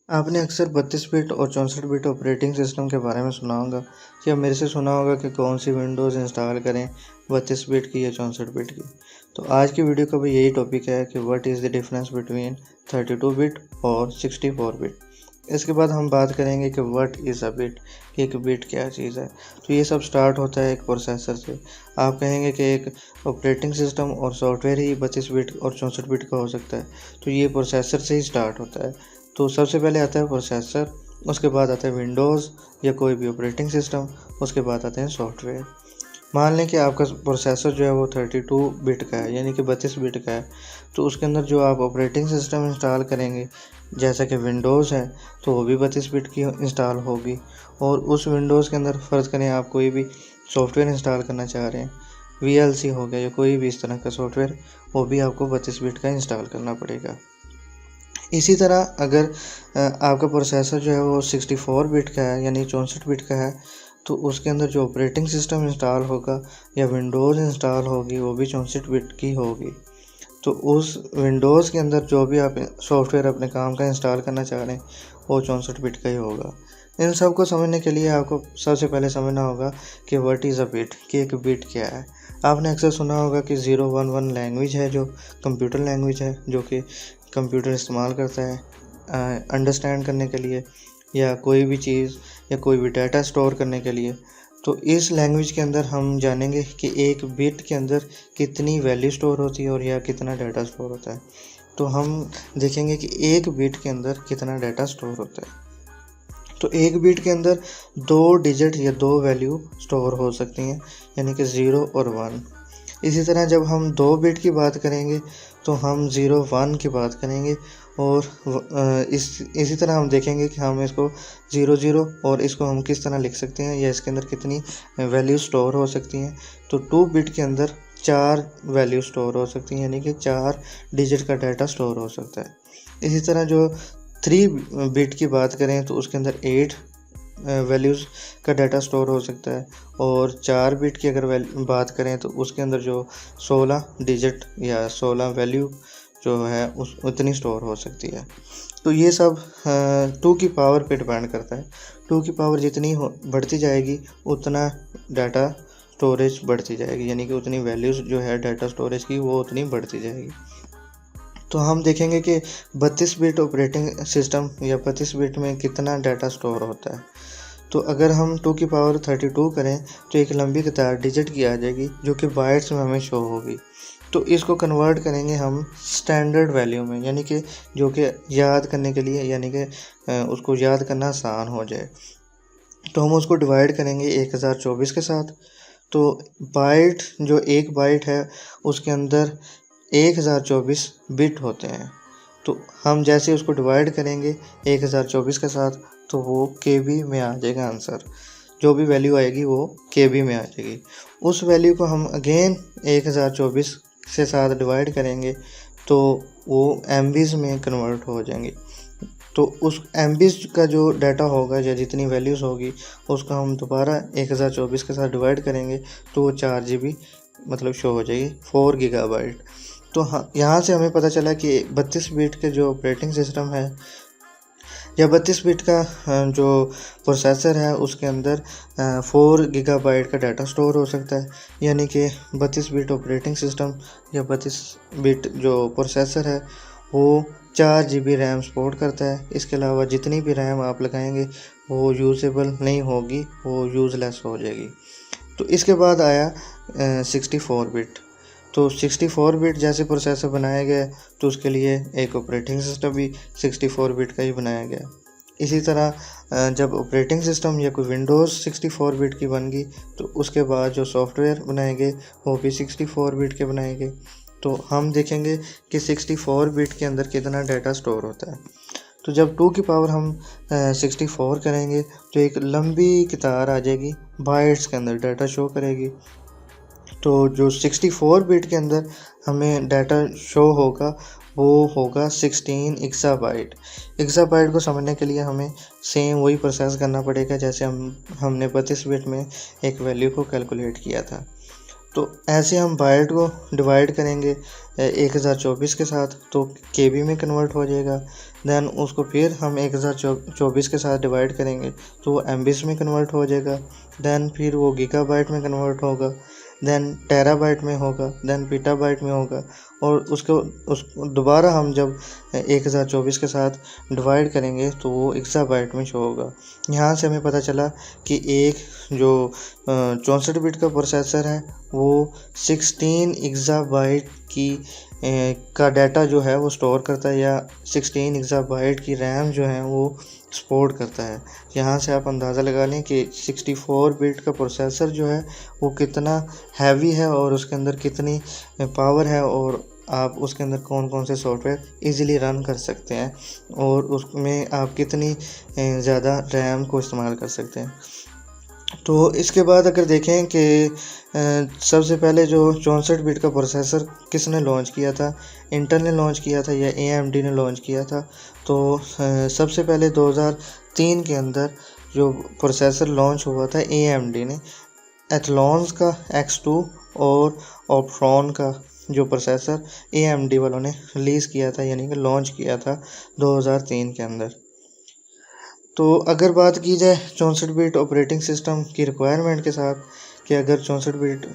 आपने अक्सर 32 बिट और 64 बिट ऑपरेटिंग सिस्टम के बारे में सुना होगा या मेरे से सुना होगा कि कौन सी विंडोज़ इंस्टॉल करें 32 बिट की या 64 बिट की। तो आज की वीडियो का भी यही टॉपिक है कि what is the difference between 32 bit और 64 बिट। इसके बाद हम बात करेंगे कि व्हाट इज़ अ बिट, कि एक बिट क्या चीज़ है। तो ये सब स्टार्ट होता है एक प्रोसेसर से। आप कहेंगे कि एक ऑपरेटिंग सिस्टम और सॉफ्टवेयर ही 32 बिट और 64 बिट का हो सकता है, तो ये प्रोसेसर से ही स्टार्ट होता है। तो सबसे पहले आता है प्रोसेसर, उसके बाद आता है विंडोज़ या कोई भी ऑपरेटिंग सिस्टम, उसके बाद आते हैं सॉफ्टवेयर। मान लें कि आपका प्रोसेसर जो है वो 32 बिट का है, यानी कि 32 बिट का है। तो उसके अंदर जो आप ऑपरेटिंग सिस्टम इंस्टॉल करेंगे, जैसा कि विंडोज़ है, तो वो भी 32 बिट की इंस्टॉल होगी। और उस विंडोज़ के अंदर फ़र्ज़ करें आप कोई भी सॉफ्टवेयर इंस्टॉल करना चाह रहे हैं, VLC हो गया या कोई भी इस तरह का सॉफ्टवेयर, वो भी आपको 32 बिट का इंस्टॉल करना पड़ेगा। इसी तरह अगर आपका प्रोसेसर जो है वो 64 बिट का है, यानी 64 बिट का है, तो उसके अंदर जो ऑपरेटिंग सिस्टम इंस्टॉल होगा या विंडोज़ इंस्टॉल होगी, वो भी 64 बिट की होगी। तो उस विंडोज़ के अंदर जो भी आप सॉफ्टवेयर अपने काम का इंस्टॉल करना चाह रहे हैं, वो 64 बिट का ही होगा। इन सब को समझने के लिए आपको सबसे पहले समझना होगा कि व्हाट इज़ अ बिट, कि एक बिट क्या है। आपने अक्सर सुना होगा कि 011 लैंग्वेज है, जो कंप्यूटर लैंग्वेज है, जो कि कंप्यूटर इस्तेमाल करता है अंडरस्टैंड करने के लिए, या कोई भी चीज़ या कोई भी डाटा स्टोर करने के लिए। तो इस लैंग्वेज के अंदर हम जानेंगे कि एक बिट के अंदर कितनी वैल्यू स्टोर होती है और या कितना डाटा स्टोर होता है। तो हम देखेंगे कि एक बिट के अंदर कितना डाटा स्टोर होता है। तो एक बिट के अंदर 2 डिजिट या 2 वैल्यू स्टोर हो सकती हैं, यानी कि 0 और 1। इसी तरह जब हम 2 बिट की बात करेंगे तो हम 0 1 की बात करेंगे। और इसी तरह हम देखेंगे कि हम इसको 0 0 और इसको हम किस तरह लिख सकते हैं या इसके अंदर कितनी वैल्यू स्टोर हो सकती हैं। तो 2 बिट के अंदर 4 वैल्यू स्टोर हो सकती हैं, यानी कि 4 डिजिट का डाटा स्टोर हो सकता है। इसी तरह जो 3 बिट की बात करें तो उसके अंदर 8 वैल्यूज़ का डाटा स्टोर हो सकता है। और 4 बिट की अगर बात करें तो उसके अंदर जो 16 डिजिट या 16 वैल्यू जो है उस उतनी स्टोर हो सकती है। तो ये सब 2 की पावर पे डिपेंड करता है। 2 की पावर जितनी बढ़ती जाएगी उतना डाटा स्टोरेज बढ़ती जाएगी, यानी कि उतनी वैल्यूज़ जो है डाटा स्टोरेज की वो उतनी बढ़ती जाएगी। तो हम देखेंगे कि 32 बिट ऑपरेटिंग सिस्टम या 32 बिट में कितना डाटा स्टोर होता है। तो अगर हम 2 की पावर 32 करें तो एक लंबी कतार डिजिट की आ जाएगी, जो कि बाइट्स में हमें शो होगी। तो इसको कन्वर्ट करेंगे हम स्टैंडर्ड वैल्यू में, यानी कि जो कि याद करने के लिए, यानी कि उसको याद करना आसान हो जाए। तो हम उसको डिवाइड करेंगे 1024 के साथ। तो बाइट, जो एक बाइट है उसके अंदर 1024 बिट होते हैं। तो हम जैसे उसको डिवाइड करेंगे 1024 के साथ, तो वो KB में आ जाएगा आंसर। जो भी वैल्यू आएगी वो KB में आ जाएगी। उस वैल्यू को हम अगेन 1024 से साथ डिवाइड करेंगे तो वो MBs में कन्वर्ट हो जाएंगे। तो उस MBs का जो डाटा होगा या जितनी वैल्यूज़ होगी उसको हम दोबारा 1024 के साथ डिवाइड करेंगे तो वो 4 GB मतलब शो हो जाएगी, 4 गीगाबाइट। तो हाँ, यहाँ से हमें पता चला कि 32 बिट के जो ऑपरेटिंग सिस्टम है या 32 बिट का जो प्रोसेसर है उसके अंदर 4 गीगाबाइट का डाटा स्टोर हो सकता है, यानी कि 32 बिट ऑपरेटिंग सिस्टम या 32 बिट जो प्रोसेसर है वो 4 GB रैम सपोर्ट करता है। इसके अलावा जितनी भी रैम आप लगाएंगे वो यूजेबल नहीं होगी, वो यूज़लेस हो जाएगी। तो इसके बाद आया 64 बिट। तो 64 बिट जैसे प्रोसेसर बनाया गया तो उसके लिए एक ऑपरेटिंग सिस्टम भी 64 बिट का ही बनाया गया। इसी तरह जब ऑपरेटिंग सिस्टम या कोई विंडोज़ 64 बिट की बन गई तो उसके बाद जो सॉफ्टवेयर बनाएंगे वो भी 64 बिट के बनाएंगे। तो हम देखेंगे कि 64 बिट के अंदर कितना डाटा स्टोर होता है। तो जब 2 की पावर हम 64 करेंगे तो एक लंबी कतार आ जाएगी, बाइट्स के अंदर डाटा शो करेगी। तो जो 64 बिट के अंदर हमें डाटा शो होगा वो होगा 16 एक्साबाइट। एक्साबाइट को समझने के लिए हमें सेम वही प्रोसेस करना पड़ेगा जैसे हमने 32 बिट में एक वैल्यू को कैलकुलेट किया था। तो ऐसे हम बाइट को डिवाइड करेंगे 1024 के साथ तो KB में कन्वर्ट हो जाएगा। दैन उसको फिर हम 1024 के साथ डिवाइड करेंगे तो वो MBs में कन्वर्ट हो जाएगा। दैन फिर वो गीगाबाइट में कन्वर्ट होगा, दैन टेराबाइट में होगा, दैन पीटाबाइट में होगा। और उस दोबारा हम जब 1024 के साथ डिवाइड करेंगे तो वो एक्साबाइट में शो होगा। यहाँ से हमें पता चला कि एक जो 64 बिट का प्रोसेसर है वो 16 एक्साबाइट की का डाटा जो है वो स्टोर करता है, या 16 एक्साबाइट की रैम जो है वो सपोर्ट करता है। यहाँ से आप अंदाज़ा लगा लें कि 64 बिट का प्रोसेसर जो है वो कितना हैवी है और उसके अंदर कितनी पावर है, और आप उसके अंदर कौन कौन से सॉफ्टवेयर इजीली रन कर सकते हैं, और उसमें आप कितनी ज़्यादा रैम को इस्तेमाल कर सकते हैं। तो इसके बाद अगर देखें कि सबसे पहले जो 64 बिट का प्रोसेसर किसने लॉन्च किया था, इंटेल ने लॉन्च किया था या AMD ने लॉन्च किया था। तो सबसे पहले 2003 के अंदर जो प्रोसेसर लॉन्च हुआ था AMD ने, एथलॉन्स का X2 और ऑप्ट्रॉन का जो प्रोसेसर AMD वालों ने रिलीज़ किया था, यानी कि लॉन्च किया था 2003 के अंदर। तो अगर बात की जाए 64 बिट ऑपरेटिंग सिस्टम की रिक्वायरमेंट के साथ कि अगर 64 बिट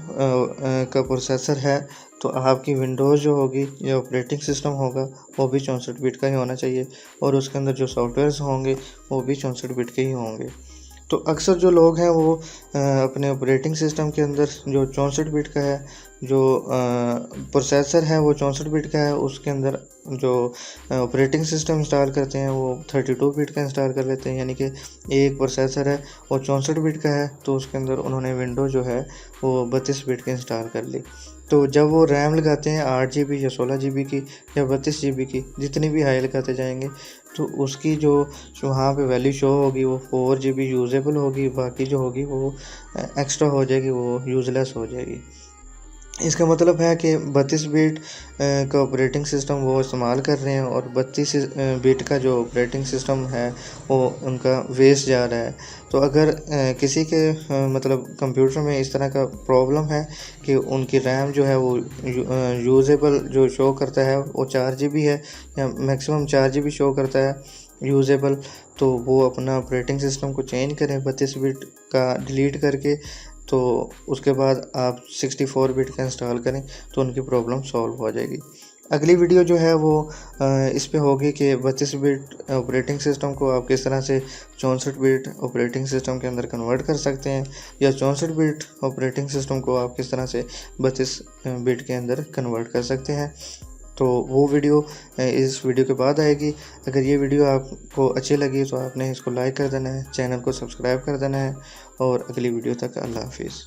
का प्रोसेसर है तो आपकी विंडोज़ जो होगी या ऑपरेटिंग सिस्टम होगा वो भी 64 बिट का ही होना चाहिए, और उसके अंदर जो सॉफ्टवेयर्स होंगे वो भी 64 बिट के ही होंगे। तो अक्सर जो लोग हैं वो अपने ऑपरेटिंग सिस्टम के अंदर जो 64 बिट का है, जो प्रोसेसर है वो 64 बिट का है, उसके अंदर जो ऑपरेटिंग सिस्टम इंस्टॉल करते हैं वो 32 बिट का इंस्टॉल कर लेते हैं। यानी कि एक प्रोसेसर है वो 64 बिट का है तो उसके अंदर उन्होंने विंडो जो है वो 32 बिट की इंस्टॉल कर ली। तो जब वो रैम लगाते हैं 8 GB या 16 GB की या 32 GB की, जितनी भी हाई लगाते जाएंगे तो उसकी जो वहाँ पे वैल्यू शो होगी वो 4 GB यूजेबल होगी, बाकी जो होगी वो एक्स्ट्रा हो जाएगी, वो यूज़लेस हो जाएगी। इसका मतलब है कि 32 बिट का ऑपरेटिंग सिस्टम वो इस्तेमाल कर रहे हैं और 32 बिट का जो ऑपरेटिंग सिस्टम है वो उनका वेस्ट जा रहा है। तो अगर किसी के मतलब कंप्यूटर में इस तरह का प्रॉब्लम है कि उनकी रैम जो है वो यूजेबल जो शो करता है वो 4 GB है या मैक्सिमम 4 GB शो करता है यूजेबल, तो वो अपना ऑपरेटिंग सिस्टम को चेंज करें 32 बिट का डिलीट करके, तो उसके बाद आप 64 बिट का इंस्टॉल करें तो उनकी प्रॉब्लम सॉल्व हो जाएगी। अगली वीडियो जो है वो इस पे होगी कि 32 बिट ऑपरेटिंग सिस्टम को आप किस तरह से 64 बिट ऑपरेटिंग सिस्टम के अंदर कन्वर्ट कर सकते हैं, या 64 बिट ऑपरेटिंग सिस्टम को आप किस तरह से 32 बिट के अंदर कन्वर्ट कर सकते हैं। तो वो वीडियो इस वीडियो के बाद आएगी। अगर ये वीडियो आपको अच्छी लगी तो आपने इसको लाइक कर देना है, चैनल को सब्सक्राइब कर देना है, और अगली वीडियो तक अल्लाह हाफिज़।